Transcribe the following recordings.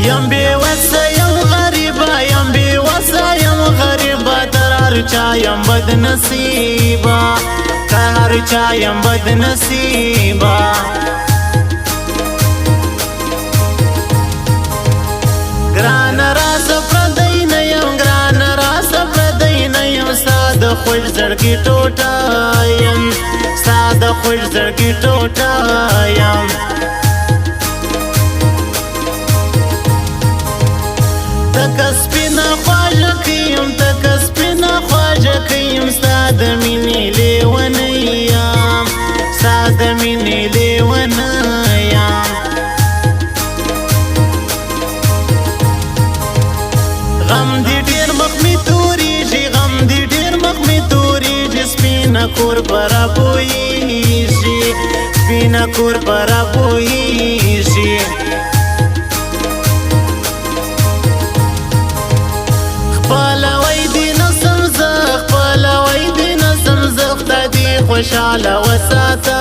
یم بی وسه یم غریبه یم بی وسه یم غریبه در هر چا یم بد نصیبه در هر چا یم بد نصیبه ګران راز پردی نه یم ګران راز پردی نه یم ستا د خوږ زړګي ټوټه یم ستا د خوږ زړګي ټوټه یم تکه سپینه خواږکۍ یم تکه سپینه خواږکۍ یم ستا د مینې لیونی یم ستا د مینې لیونی یم غم دی ډیر مخ می توریږي غم دی ډیر مخ می توریږي سپینه کور پر بویږي سپینه کور پر بویږي خپلوی دی نسم زه خپلوی دی نسم زه خدای دې خوشحاله وساته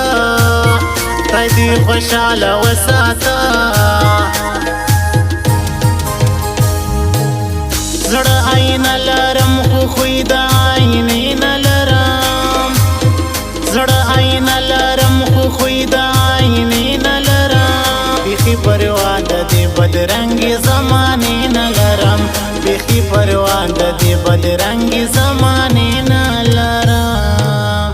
خدای دې خوشحاله وساته زړه آینه لرم خو خوی د آینې نه لرم زړه آینه لرم خو خوی د آینې نه لرم بیخي پروا د دې بدرنګې زمانې نه لرم بیخي پروا د دې بدرنګې زمانې نه لرم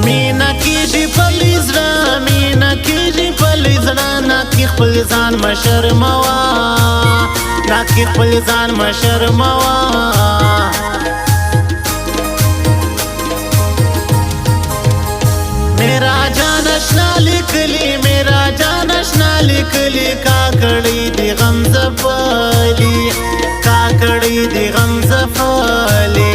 مینا کیږي پلی زړه مینا کیږي پلی زړه ناکي خپل ځان مشرموا ناکي خپل ځان مشرموا میرا جان اشنا لیکلی میرا جان اشنا لیکلی کاکړی دی غم زفلی کاکړی دی غم زفلی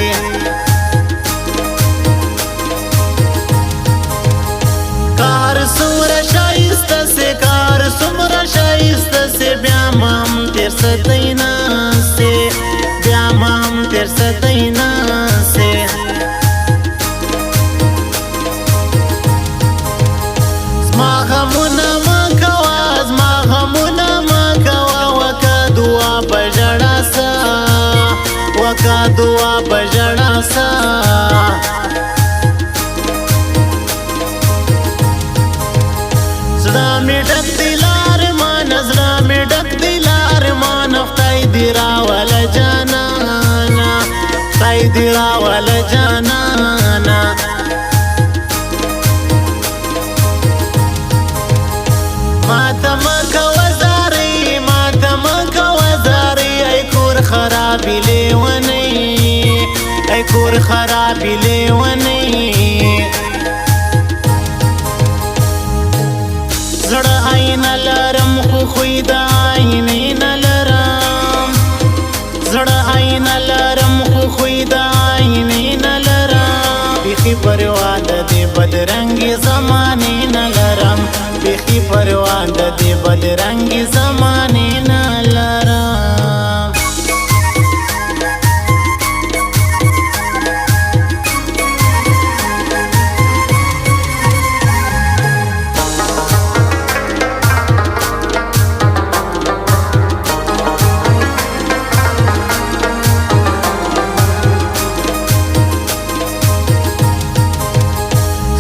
کار سمره شایسته سي کار سمره شایسته سي بیا مام تیر ستینا سي بیا مام تیر ستینا سي زما غمونه ما کوا زما غمونه ما کوا وکا دعا بجړا سا وکا دعا بجړا سا زړه مې ډک دی لار مان زړه مې ډک دی لار مان خدای دې راوله جانانا خدای دې راوله جانانا ماته مه کوه زارۍ ماته مه کوه زارۍ ای کور خرابې لیونۍ ای کور خرابې لیونۍ زړه آینه لرم خو خوی د آینې نه لرم زړه آینه لرم خو خوی د آینې نه لرم بیخي پروا د دې بدرنګې زمانې نه لرم بیخي پروا د دې بدرنګې زمانې نه لرم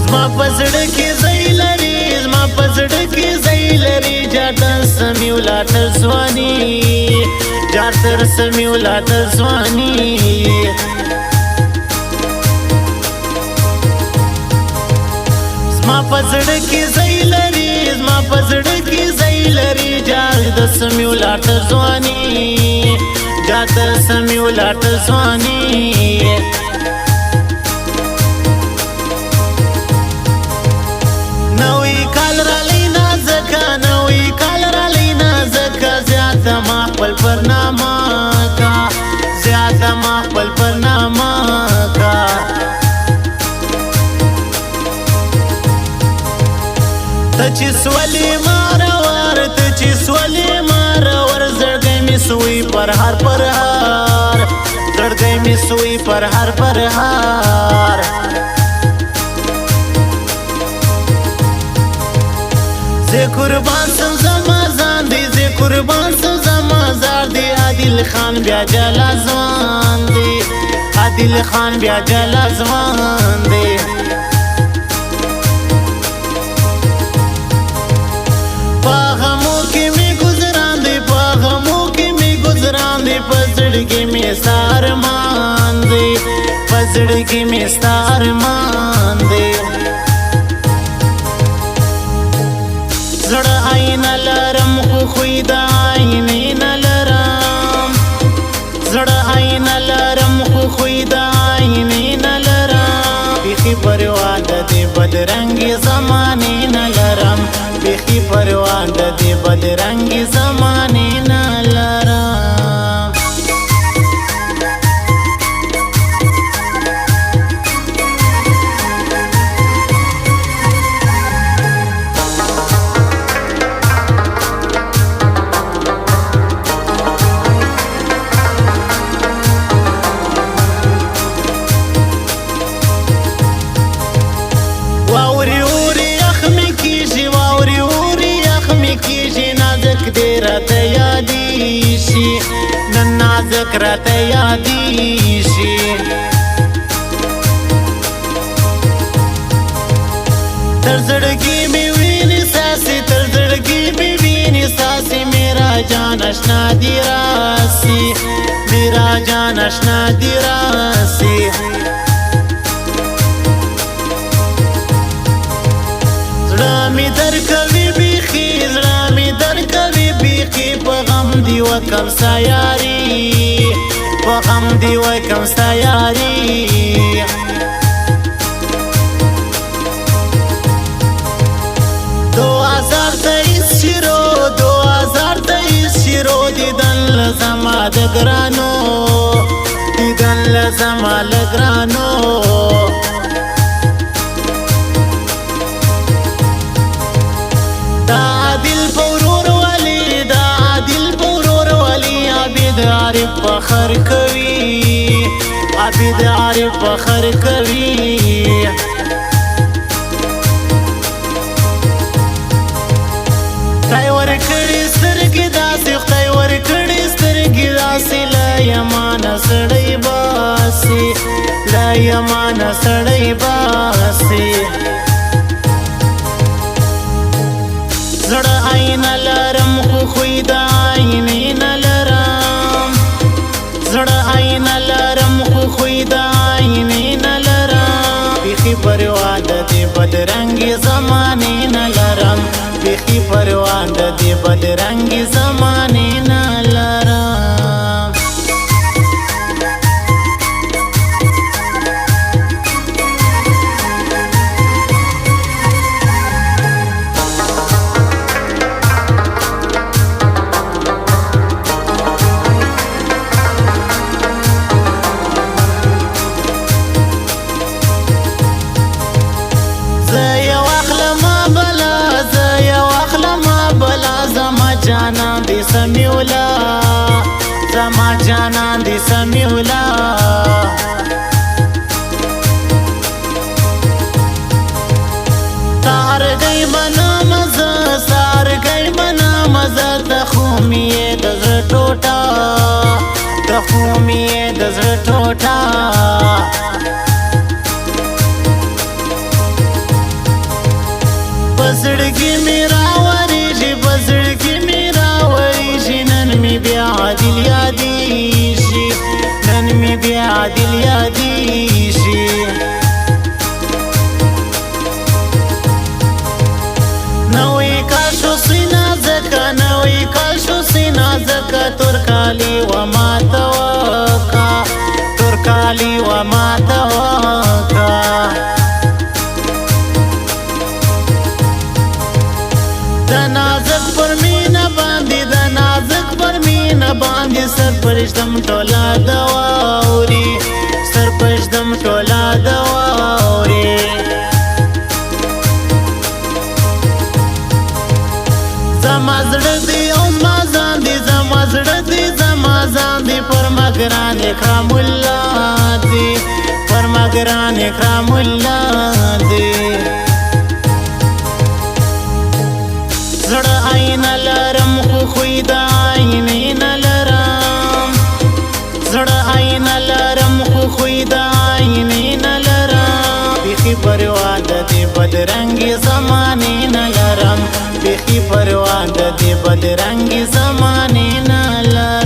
زما پزړه کې ځای لري زما پزړه کې ځای لري جاردن سمیولا تر ځواني جاردن سمیولا تر ځواني زما پزړه کې ځای لري زما پزړه کې ځای لري جاردن سمیولا تر ځواني جاردن سمیولا تر ځواني نوی کال را لینا زکا نوی کال را لینا زکا زیادہ ما خپل پرنامه کا زیادہ ما خپل پرنامه کا چې سولې مارور ته چې سولې مارور زړګی مې سوی پر هر زړګی مې سوی پر هر زه قربان سم زما ځان دی زه قربان سم زما زار دی عادل خان بیا جلا ځوان دی عادل خان بیا جلا ځوان دی پاغمو کې می گزران دی پاغمو کې می گزران دی پزړګي می سارمان دی پزړګي می سارمان دی زړه عین لرم خو خوی د عینې نه لرم زړه عین لرم خو خوی د عینې نه لرم بیخي پروا د دې بدرنګې زمانې نه لرم بیخي پروا د دې بدرنګې زمانې نه لرم راته یادی شي نن نازک راته یادی شي تر زړګي مې ویني ساسي تر زړګي مې ویني ساسي میرا جان آشنا دی راسي میرا جان آشنا دی راسي زړه مې درکوي بیخي زړه مې درکوي په غم دی وکم سیاری په غم دی وکم سیاری دو هزار تیس شیرو دیدن لزما د ګرانو دیدن لزما لګرانو دا دل پورور عارف فخر کوي عبید عارف فخر کوي خدای ورکړي سترګې داسې خدای ورکړي سترګې داسې لا یمانه سړی باسي لا یمانه سړی باسي زړه عین لرم خو خوی د عینې نه لرم زړه عین لرم خو خوی د عینې نه لرم بیخي پروا د دې بدرنګې زمانې نه لرم بیخي پروا د دې بدرنګې زمانې نه لرم جانان دی سمیولا زما جانان دی سمیولا سار گئی بنا مزا سار گئی بنا مزا تخومیه دزر ٹوٹا تخومیه دزر ٹوٹا بزرگی میرا وریجی بزرگی میرا وریجی نن می بیا عادل یادی شي نن می بیا عادل یادی شي نوې کاشو سینا زکا نوې کاشو سینا زکا ترکالی و ما توکا ترکالی و ما توکا نازک پر مینا باندې د نازک پر مینا باندې سر پرشتم ټولا دواوري سر پرشتم ټولا دواوري اکرام الله دی پر ما ګران اکرام الله دی زړه آینه لرم خو خوی د آینې نه لرم زړه آینه لرم خو خوی د آینې نه لرم بیخي پروا د دې بدرنګې زمانې نه لرم بیخي پروا د دې بدرنګې زمانې نه لرم